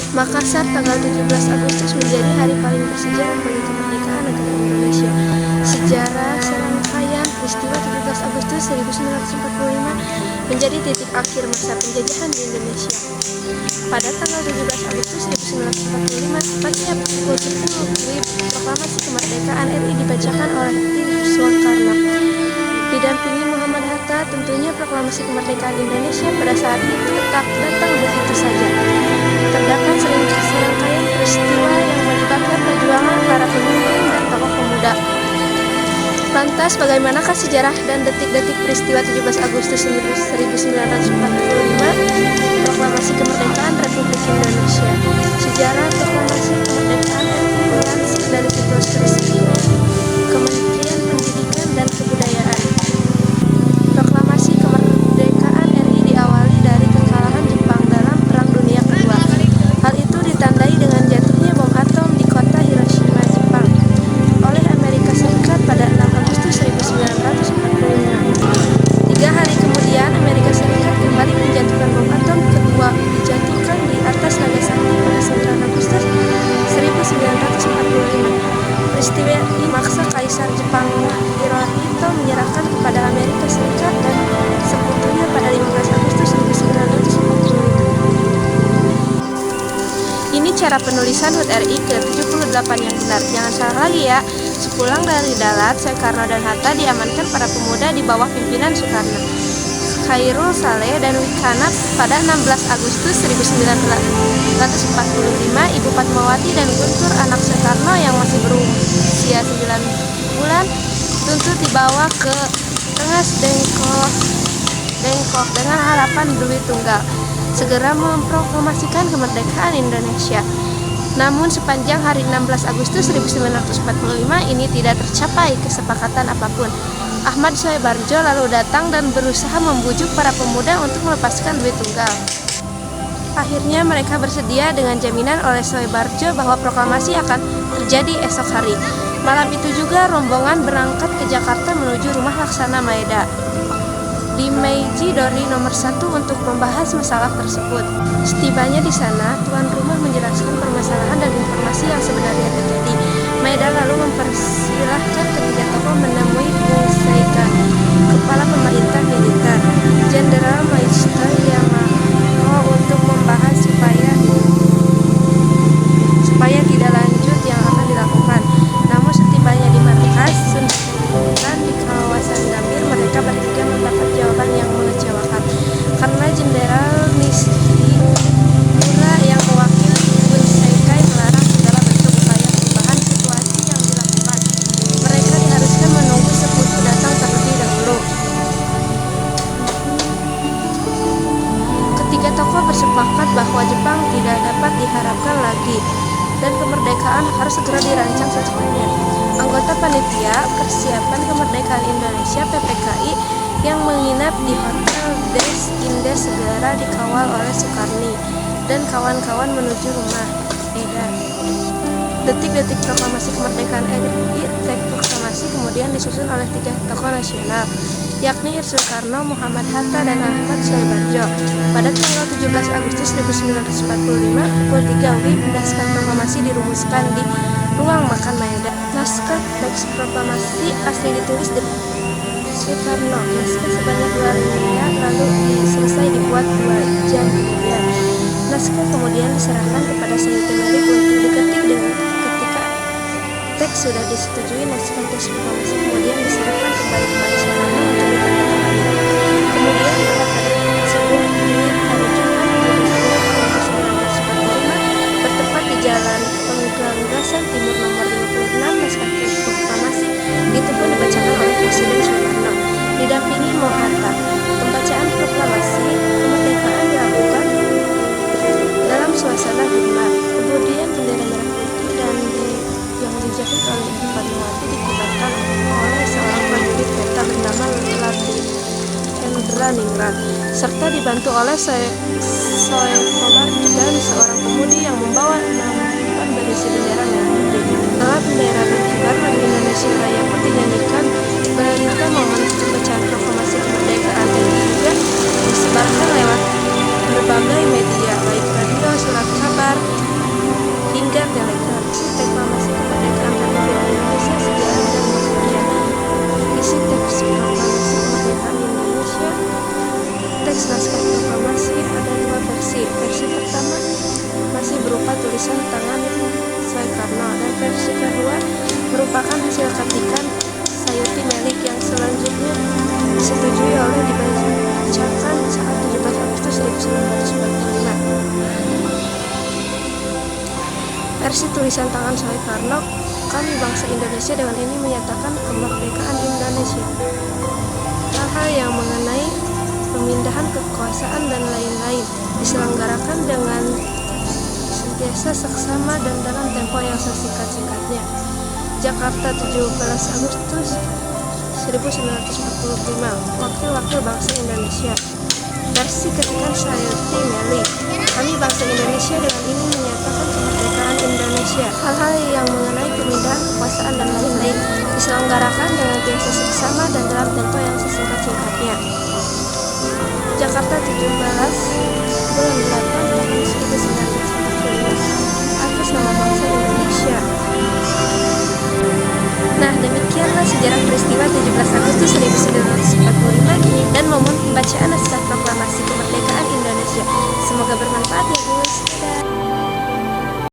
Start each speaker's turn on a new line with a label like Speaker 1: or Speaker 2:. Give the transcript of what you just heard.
Speaker 1: Makassar tanggal 17 Agustus menjadi hari paling bersejarah bagi kemerdekaan negara Indonesia. Sejarah serangkaian peristiwa 17 Agustus 1945 menjadi titik akhir masa penjajahan di Indonesia. Pada tanggal 17 Agustus 1945, tepatnya pukul 10 WIB, proklamasi kemerdekaan RI dibacakan oleh Soekarno. Didampingi Muhammad Hatta, tentunya proklamasi kemerdekaan Indonesia pada saat itu tak datang begitu saja. Terdapat serangkaian peristiwa yang melibatkan perjuangan para pemimpin dan tokoh pemuda. Lantas, bagaimanakah sejarah dan detik-detik peristiwa 17 Agustus 1945, proklamasi kemerdekaan Republik Indonesia? Sejarah proklamasi kemerdekaan RI dilansir dari situs resmi Kementerian Pendidikan dan Kebudayaan. Proklamasi kemerdekaan RI diawali dari kekalahan Jepang dalam Perang Dunia Kedua. Hal itu ditandai dengan jatuhnya bom atom di kota Hiroshima, Jepang, oleh Amerika Serikat pada 6 Agustus 1945. 3 hari kemudian, Amerika Serikat kembali menjatuhkan bom atom kedua, dijatuhkan di atas Nagasaki pada 9 Agustus 1945. Peristiwa ini memaksa Kaisar Jepang Hirohito menyerahkan kepada Amerika Serikat dan sekutunya pada 15 Agustus 1945. Ini cara penulisan HUT RI ke-78 yang benar. Jangan salah lagi ya. Sepulang dari Dalat, Soekarno dan Hatta diamankan para pemuda di bawah pimpinan Soekarno, Khairul Saleh dan Wikana. Pada 16 Agustus 1945, Ibu Fatmawati dan Guntur, anak Soekarno yang masih berusia 9 bulan, tuntut dibawa ke Rengas Dengklok dengan harapan Dwi Tunggal segera memproklamasikan kemerdekaan Indonesia. Namun sepanjang hari 16 Agustus 1945 ini tidak tercapai kesepakatan apapun. Ahmad Soebarjo lalu datang dan berusaha membujuk para pemuda untuk melepaskan Dwi Tunggal. Akhirnya mereka bersedia dengan jaminan oleh Soebarjo bahwa proklamasi akan terjadi esok hari. Malam itu juga rombongan berangkat ke Jakarta menuju rumah Laksana Maeda di Meiji Dori nomor 1 untuk membahas masalah tersebut. Setibanya di sana, tuan rumah menjelaskan permasalahan dan informasi yang sebenarnya terjadi. Maeda lalu mempersilahkan ketiga tokoh menemui Bung Saika, kepala pemerintah militer, Jenderal Maisto Yamamoto, untuk membahas supaya tidak lanjut yang akan dilakukan. Namun setibanya di markas Sun di kawasan Gambir, mereka bertiga mendapat jawaban yang mengecewakan karena Jenderal Nishimura yang mewakili Bun Seikai melarang segala bentuk upaya perubahan situasi yang dilakukan. Mereka diharuskan menunggu sekutu datang terlebih dahulu. Ketiga tokoh bersepakat bahwa Jepang tidak dapat diharapkan lagi dan kemerdekaan harus segera dirancang secepatnya. Anggota Panitia Persiapan Kemerdekaan Indonesia (PPKI) yang menginap di Hotel Des Indes segera dikawal oleh Soekarni dan kawan-kawan menuju rumah Eda. Detik-detik proklamasi kemerdekaan RI, teks proklamasi kemudian disusun oleh 3 tokoh nasional, yakni Soekarno, Muhammad Hatta, dan Ahmad Soebarjo. Pada tanggal 17 Agustus 1945, pukul 3 WIB, naskah proklamasi dirumuskan di ruang makan Maeda. Naskah teks proklamasi asli ditulis di Soekarno. Naskah sebanyak 2 lembar lalu selesai dibuat 2 jam kemudian. Naskah kemudian diserahkan kepada Sayuti Melik untuk diketik dengan ketika teks sudah disetujui. Naskah teks proklamasi kemudian diserahkan kembali kepada Soekarno untuk ditandatangani. Kemudian pada tanggal 10 Juni hari Jumat 1945 bertepat di Jalan Pengganggasan Timur nomor 56, naskah teks proklamasi itu pun dibacakan oleh Presiden Soekarno didampingi Mohatta. Pembacaan proklamasi kemerdekaan dilakukan dalam suasana khidmat. Kemudian bendera merah putih dan yang dijahit oleh Ibu Fatmawati dikibarkan oleh seorang prajurit kota bernama Hendra Ningrat, serta dibantu oleh Soekobarjo dan seorang pemudi yang membawa nampan berisi bendera merah putih. Setelah bendera berkibar, lagu Indonesia Raya pun dinyanyikan. Berita momen pembacaan proklamasi kemerdekaan ini juga disebarkan lewat berbagai media, baik radio, surat kabar, oleh dibacakan saat 17 Agustus 1945. Versi tulisan tangan Soekarno, kami bangsa Indonesia dengan ini menyatakan kemerdekaan Indonesia. Hal-hal yang mengenai pemindahan kekuasaan dan lain-lain diselenggarakan dengan sentiasa seksama dan dalam tempo yang sesingkat-singkatnya. Jakarta, 17 Agustus 1945. Wakil-wakil bangsa Indonesia. Versi ketikan Sayuti Meli. Kami bangsa Indonesia dengan ini menyatakan kemerdekaan Indonesia. Hal-hal yang mengenai pemindahan kekuasaan dan lain-lain diselenggarakan dengan biasa seksama dan dalam tempo yang sesingkat-singkatnya. Jakarta, 17 bulan 8 tahun 1945. Atas nama bangsa Indonesia.